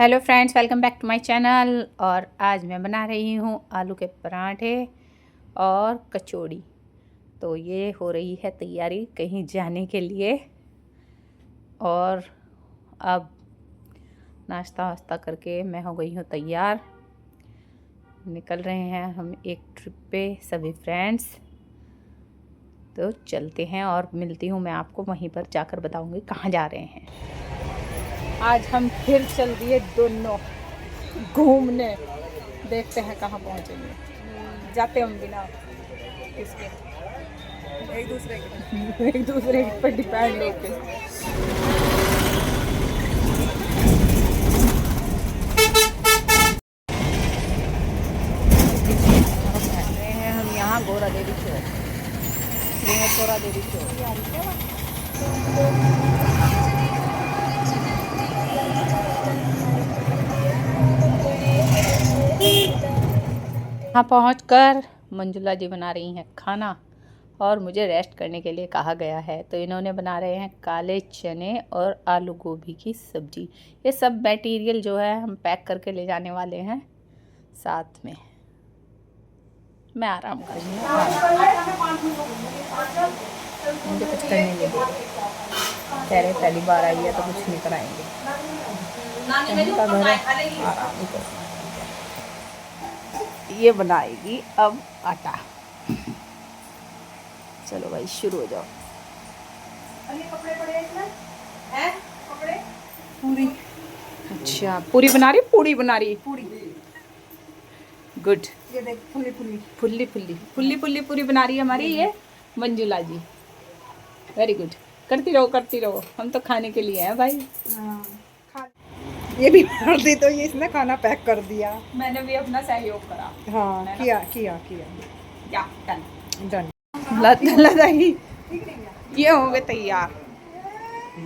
Hello friends, welcome back to my channel. और आज मैं बना रही हूँ आलू के पराठे और कचौड़ी। तो ये हो रही है तैयारी कहीं जाने के लिए। और अब नाश्ता वास्ता करके मैं हो गई हूँ तैयार। निकल रहे हैं हम एक ट्रिप पे सभी फ्रेंड्स। तो चलते हैं और मिलती हूँ मैं आपको, वहीं पर जाकर बताऊँगी कहाँ जा रहे हैं। आज हम फिर चल दिए दोनों घूमने, देखते हैं कहाँ पहुँचेंगे। जाते हम बिना इसके एक दूसरे पर डिपेंड होके। हम यहाँ गोरा देवी चौक, गोरा देवी चौक। यहाँ पहुँचकर मंजुला जी बना रही हैं खाना और मुझे रेस्ट करने के लिए कहा गया है। तो इन्होंने बना रहे हैं काले चने और आलू गोभी की सब्जी। ये सब मटेरियल जो है हम पैक करके ले जाने वाले हैं साथ में। मैं आराम कर रही हूँ, मुझे कुछ करने नहीं दे। कह रहे पहली बार आई है तो कुछ नहीं कराएंगे। उनका घर है, आराम ही कर। ये बनाएगी अब आटा। चलो भाई शुरू हो जाओ। कपड़े पड़े हैं कपड़े। पूरी, अच्छा पूरी बना रही, पूरी बना रही, पूरी। गुड। ये देख fully fully fully fully fully fully पूरी बना रही है हमारी ये मंजुला जी। वेरी गुड, करती रहो, हम तो खाने के लिए हैं भाई। ये भी भर दी तो ये इसने खाना पैक कर दिया। मैंने भी अपना सहयोग करा। हाँ किया। या डन। ये हो गए तैयार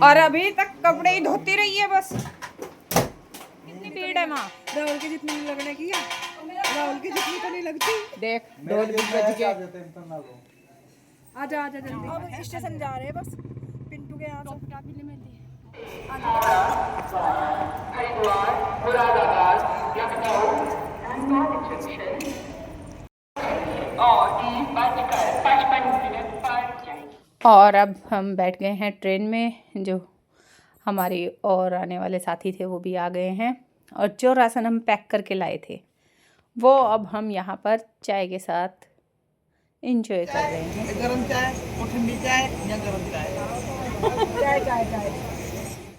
और अभी तक कपड़े ही धोती रही है बस। कितनी भीड़ है माँ? राहुल की जितनी लगने की है, राहुल की जितनी तो नहीं लगती। देख 2 बज गए। आजा जल्दी। अब स्टेशन जा रहे हैं बस, पिंटू के यहाँ से। और अब हम बैठ गए हैं ट्रेन में। जो हमारी और आने वाले साथी थे वो भी आ गए हैं। और जो राशन हम पैक करके लाए थे वो अब हम यहाँ पर चाय के साथ एंजॉय कर रहे हैं। गरम चाय और ठंडी चाय या गरम चाय? चाय।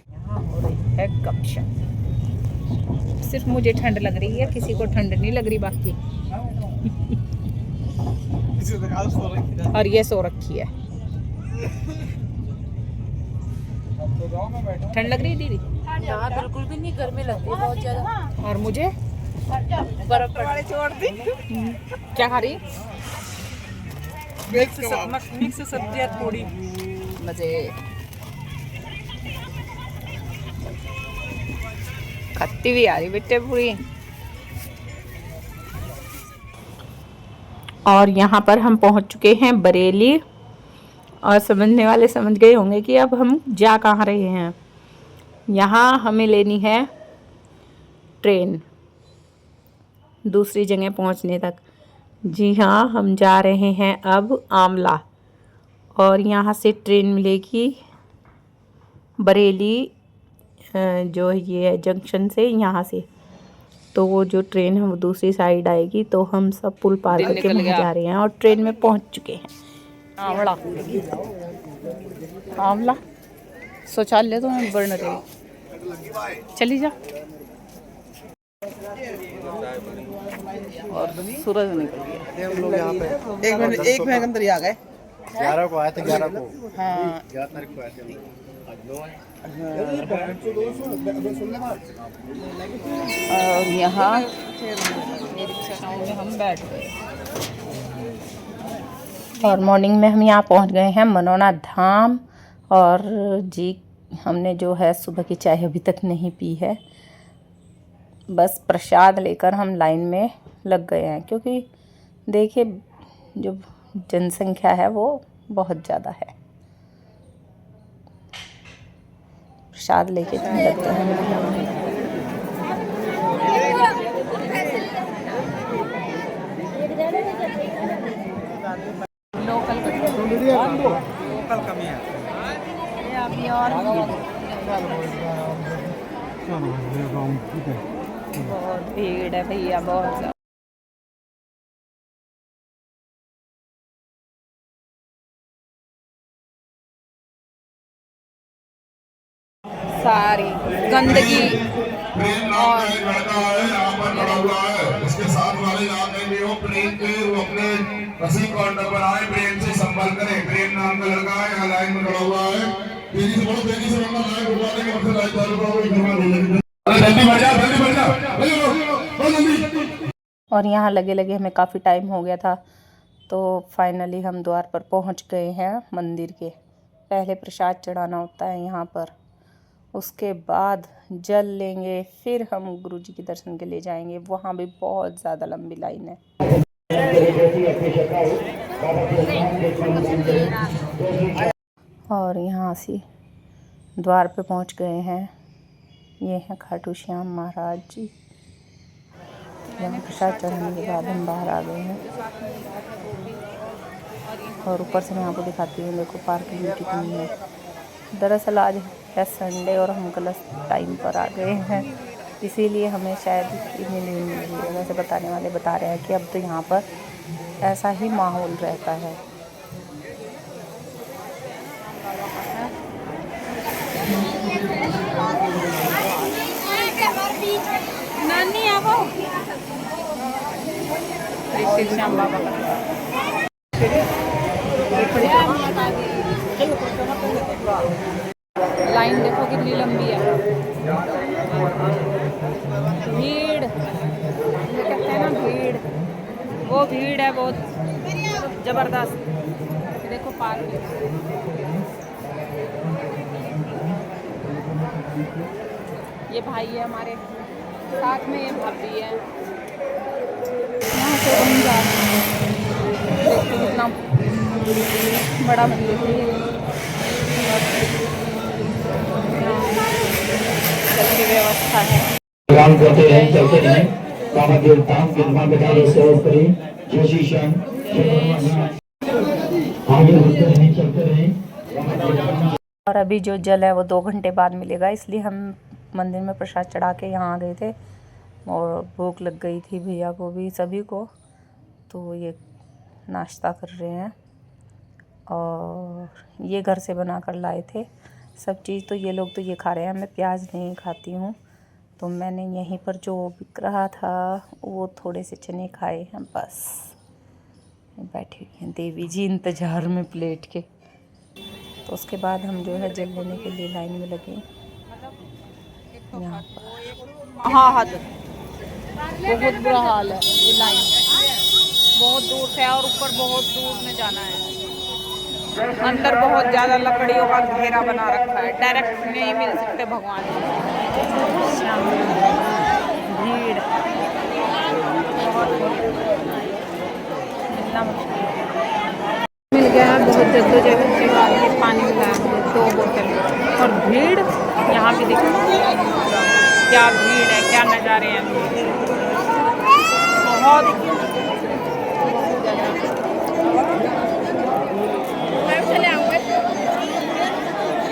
यहाँ हो रही है गपशप। सिर्फ मुझे ठंड लग रही है, किसी को ठंड नहीं लग रही बाकी। और ये सो रखी है। ठंड लग रही है दीदी? यहाँ बिल्कुल भी नहीं, गर्मी लगती है बहुत ज्यादा। और मुझे बर्फ वाले छोड़ दी। क्या खा रही? मिक्स सब्जियां थोड़ी मजे। खट्टी भी आ रही बेटे पूरी। और यहाँ पर हम पहुँच चुके हैं बरेली। और समझने वाले समझ गए होंगे कि अब हम जा कहाँ रहे हैं। यहाँ हमें लेनी है ट्रेन दूसरी जगह पहुँचने तक। जी हाँ, हम जा रहे हैं अब आमला। और यहाँ से ट्रेन मिलेगी बरेली, जो ये है जंक्शन से, यहाँ से। तो वो जो ट्रेन है वो दूसरी साइड आएगी। तो हम सब पुल पार करके वहाँ जा रहे हैं और ट्रेन में पहुँच चुके हैं। आमला शौचालय तो मैं बढ़ रही, चली जा। और सूरज निकल गया। हम लोग यहाँ पे एक मिनट अंदर ही आ गए। 11 को आए थे, 11 को। हाँ 11 तारीख को आए थे। और यहाँ में हम बैठ गए। और मॉर्निंग में हम यहाँ पहुँच गए हैं मनोना धाम। और जी हमने जो है सुबह की चाय अभी तक नहीं पी है, बस प्रसाद लेकर हम लाइन में लग गए हैं। क्योंकि देखिए जो जनसंख्या है वो बहुत ज़्यादा है। प्रसाद लेके लग गए हैं। लोकल लोकल कमी है। ये अभी और बहुत भीड़ है भैया, बहुत ज़्यादा। सारी गंदगी और लड़का है यहाँ पर खड़ा हुआ है, उसके साथ वाले यहाँ कहीं हो प्रेम के, वो अपने रसी काउंटर पर आए, प्रेम से संपर्क करें। प्रेम नाम का लड़का है, यहाँ लाइन में खड़ा हुआ है। तेजी से बोलो, तेजी से बोलना, लाइन रुकवाने के मतलब लाइन चालू करो, जल्दी बढ़ जा, जल्दी बढ़ जा, जल्दी। और यहाँ लगे लगे हमें काफ़ी टाइम हो गया था, तो फाइनली हम द्वार पर पहुँच गए हैं मंदिर के। पहले प्रसाद चढ़ाना होता है यहाँ पर, उसके बाद जल लेंगे, फिर हम गुरुजी के दर्शन के लिए जाएंगे। वहाँ भी बहुत ज़्यादा लंबी लाइन है। और यहाँ से द्वार पे पहुँच गए हैं। ये हैं खाटू श्याम महाराज जी। यहाँ प्रसाद चढ़ाने के बाद हम बाहर आ गए हैं। और ऊपर से मैं आपको दिखाती हूँ, देखो पार्किंग कितनी है। दरअसल आज है संडे और हम गलत टाइम पर आ गए हैं, इसीलिए हमें शायद इतनी नहीं मिल रही है। वैसे बताने वाले बता रहे हैं कि अब तो यहाँ पर ऐसा ही माहौल रहता है। नानी आओ, श्याम बाबा का लाइन देखो कितनी लंबी है। भीड़, ये कहते हैं ना भीड़, वो भीड़ है बहुत जबरदस्त। देखो पार्क, ये भाई है हमारे साथ में, ये भाभी है। यहाँ से हम जा रहे हैं, देखो कितना बड़ा मंदिर है। की व्यवस्था है। करते रहें, चलते रहें, बाबा देवता कृपा बचाए सहयोग करें, जय श्री श्याम। आगे बढ़ते रहें, चलते रहें। और अभी जो जल है वो 2 घंटे बाद मिलेगा, इसलिए हम मंदिर में प्रसाद चढ़ा के यहाँ आ गए थे। और भूख लग गई थी भैया को भी, सभी को, तो ये नाश्ता कर रहे हैं। और ये घर से बना कर लाए थे सब चीज़, तो ये लोग तो ये खा रहे हैं। मैं प्याज नहीं खाती हूँ, तो मैंने यहीं पर जो बिक रहा था वो थोड़े से चने खाए हैं बस। बैठी हुई हैं देवी जी इंतज़ार में प्लेट के। तो उसके बाद हम जो है जल लेने के लिए लाइन में लगे यहाँ पर। हाँ हाँ, बहुत बुरा हाल है ये लाइन, बहुत दूर से और ऊपर बहुत दूर में जाना है। अंदर बहुत ज़्यादा लकड़ियों का घेरा बना रखा है, डायरेक्ट नहीं मिल सकते भगवान। भीड़ मिल गया है, बहुत जद्दोजहद के बाद ये पानी मिला है 2 बोतल। और भीड़ यहाँ पे देखो क्या भीड़ है, क्या नज़ारे हैं। बहुत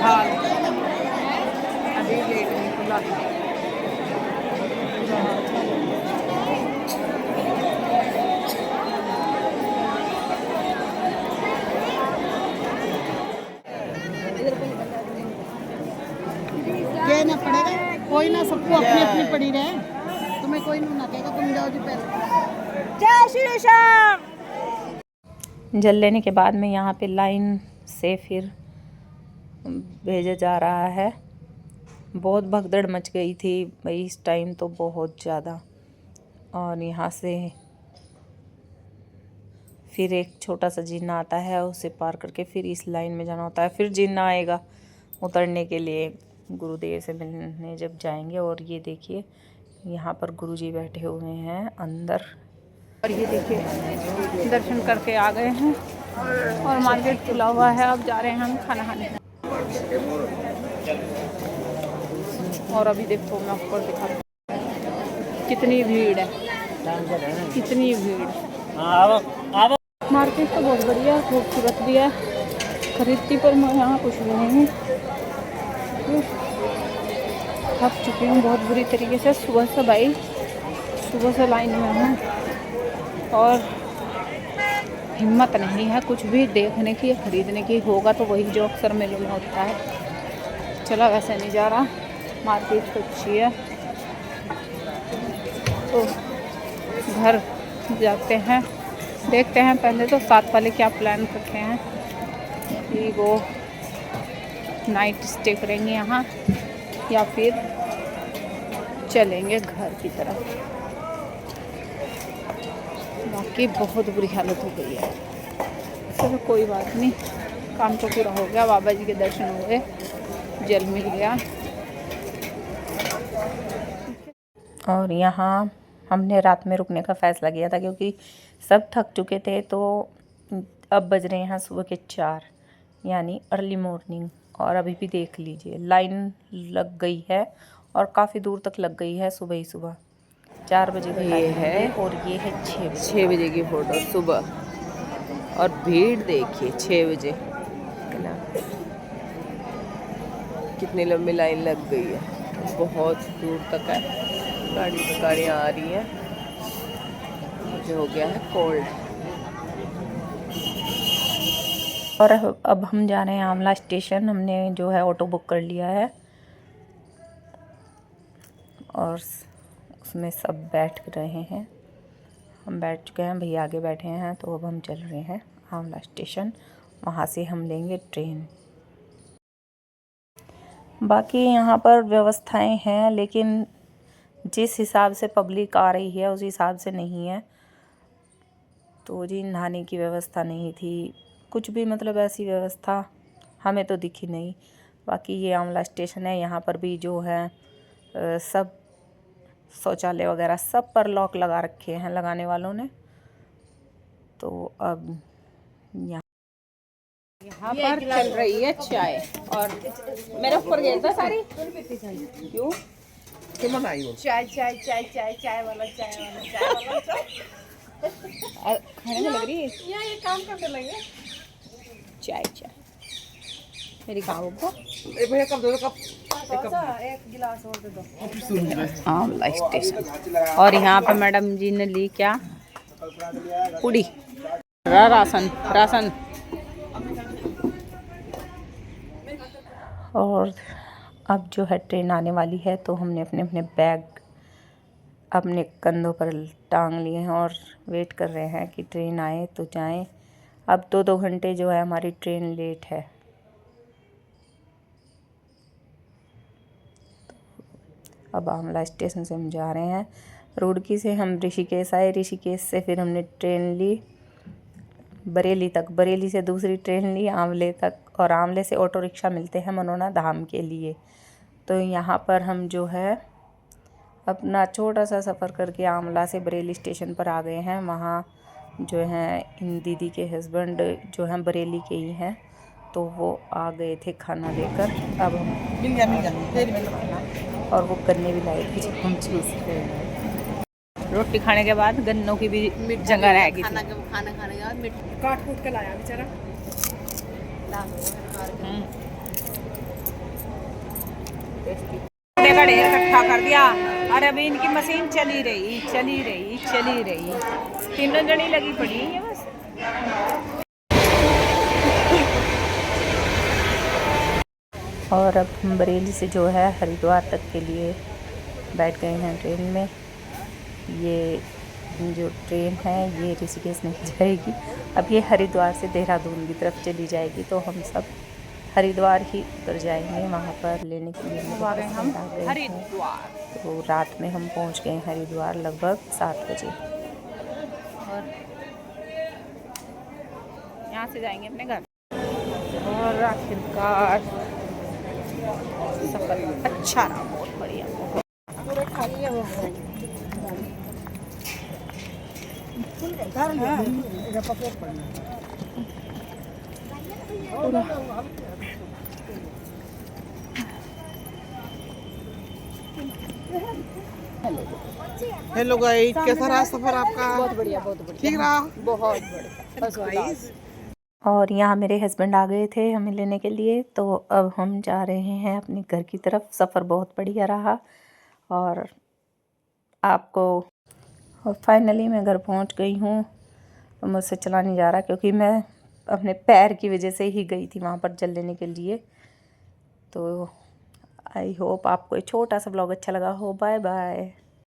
हाँ, अभी लेट नहीं खुला। ना पड़ेगा कोई ना, सबको अपनी अपनी पड़ी रहे, तुम्हें कोई ना कहेगा तुम जाओ जी पहले। जय श्री श्याम। जल लेने के बाद में यहाँ पे लाइन से फिर भेजा जा रहा है। बहुत भगदड़ मच गई थी भाई इस टाइम तो, बहुत ज़्यादा। और यहाँ से फिर एक छोटा सा जिन्ना आता है, उसे पार करके फिर इस लाइन में जाना होता है। फिर जिन्ना आएगा उतरने के लिए, गुरुदेव से मिलने जब जाएंगे। और ये देखिए यहाँ पर गुरुजी बैठे हुए हैं अंदर। और ये देखिए दर्शन करके आ गए हैं और मार्केट खुला हुआ है। अब जा रहे हैं हम खाना खाने। और अभी देखो मैं आपको दिखाती हूँ कितनी भीड़ है, कितनी भीड़। मार्केट तो बहुत बढ़िया खूबसूरत भी है, खरीदती पर मैं यहाँ कुछ भी नहीं हूँ। थक चुकी हूँ बहुत बुरी तरीके से। सुबह से भाई, सुबह से लाइन में हूँ और हिम्मत नहीं है कुछ भी देखने की या खरीदने की। होगा तो वही जो अक्सर मेलों में होता है। चला वैसे नहीं जा रहा, मार्केट तो अच्छी है। तो घर जाते हैं, देखते हैं पहले तो साथ वाले क्या प्लान करते हैं कि वो नाइट स्टे करेंगे यहाँ या फिर चलेंगे घर की तरफ। बाकी बहुत बुरी हालत हो गई है। चलो कोई बात नहीं, काम तो पूरा हो गया, बाबा जी के दर्शन हो गए, जल मिल गया। और यहाँ हमने रात में रुकने का फ़ैसला किया था क्योंकि सब थक चुके थे। तो अब बज रहे हैं यहाँ सुबह के 4 यानी अर्ली मॉर्निंग। और अभी भी देख लीजिए लाइन लग गई है और काफ़ी दूर तक लग गई है। सुबह ही सुबह 4 बजे का ये है और ये है 6 बजे की फ़ोटो सुबह, और भीड़ देखिए 6 बजे कितनी लंबी लाइन लग गई है, बहुत दूर तक है। गाड़ियाँ आ रही हैं। मुझे हो गया है कोल्ड। और अब हम जा रहे हैं आमला स्टेशन। हमने जो है ऑटो बुक कर लिया है और उसमें सब बैठ रहे हैं। हम बैठ चुके हैं, भैया आगे बैठे हैं। तो अब हम चल रहे हैं आमला स्टेशन, वहाँ से हम लेंगे ट्रेन। बाकी यहाँ पर व्यवस्थाएं हैं, लेकिन जिस हिसाब से पब्लिक आ रही है उस हिसाब से नहीं है। तो जी नहाने की व्यवस्था नहीं थी, कुछ भी मतलब ऐसी व्यवस्था हमें तो दिखी नहीं। बाकी ये आमला स्टेशन है, यहाँ पर भी जो है सब शौचालय वगैरह सब पर लॉक लगा रखे हैं लगाने वालों ने। तो अब यहाँ पर चल रही है चाय और मेरे ऊपर गया था सारी। क्यों चाय चाय चाय चाय चाय वाला चाय वाला चाय वाला चाय खाने में लग रही है। ये काम करने लगे चाय चाय मेरी खाओ को एक गिलास और दे दो। आमला स्टेशन और यहाँ पे मैडम जी ने ली क्या पूड़ी राशन राशन। और अब जो है ट्रेन आने वाली है, तो हमने अपने अपने बैग अपने कंधों पर टांग लिए हैं और वेट कर रहे हैं कि ट्रेन आए तो जाएं। अब 2-2 घंटे जो है हमारी ट्रेन लेट है। अब आमला स्टेशन से हम जा रहे हैं। रुड़की से हम ऋषिकेश आए, ऋषिकेश से फिर हमने ट्रेन ली बरेली तक, बरेली से दूसरी ट्रेन ली आंवले तक, और आंवले से ऑटो रिक्शा मिलते हैं मनोना धाम के लिए। तो यहाँ पर हम जो है अपना छोटा सा सफ़र करके आंवला से बरेली स्टेशन पर आ गए हैं। वहाँ जो है इन दीदी के हस्बैंड जो हैं बरेली के ही हैं, तो वो आ गए थे खाना लेकर। अब हम और वो गन्ने भी लाए थे जब हम चूस रहे हैं। रोटी खाने के बाद गन्नों की भी जगह रहेगी। खाना खाने के बाद काट कूट के लाया बेचारा। का ढेर इकट्ठा कर दिया। और अभी इनकी मशीन चली रही 3 जनी लगी पड़ी है बस। और अब हम बरेली से जो है हरिद्वार तक के लिए बैठ गए हैं ट्रेन में। ये जो ट्रेन है ये ऋषिकेश नहीं जाएगी, अब ये हरिद्वार से देहरादून की तरफ चली जाएगी। तो हम सब हरिद्वार ही उतर जाएंगे, वहाँ पर लेने के लिए हम हरिद्वार। तो रात में हम पहुँच गए हरिद्वार लगभग 7 बजे। और यहाँ से जाएंगे अपने घर। और आखिरकार सफर अच्छा रहा, बहुत बढ़िया। हेलो गाइस, कैसा रहा सफर आपका? बहुत बढ़िया, बहुत बढ़िया, ठीक रहा? बहुत बढ़िया, फर्स्ट क्लास। और यहाँ मेरे हस्बैंड आ गए थे हमें लेने के लिए, तो अब हम जा रहे हैं अपने घर की तरफ। सफ़र बहुत बढ़िया रहा और आपको, और फाइनली मैं घर पहुँच गई हूँ। तो मुझसे चला नहीं जा रहा क्योंकि मैं अपने पैर की वजह से ही गई थी वहाँ पर जल लेने के लिए। तो आई होप आपको ये छोटा सा ब्लॉग अच्छा लगा हो। Bye bye.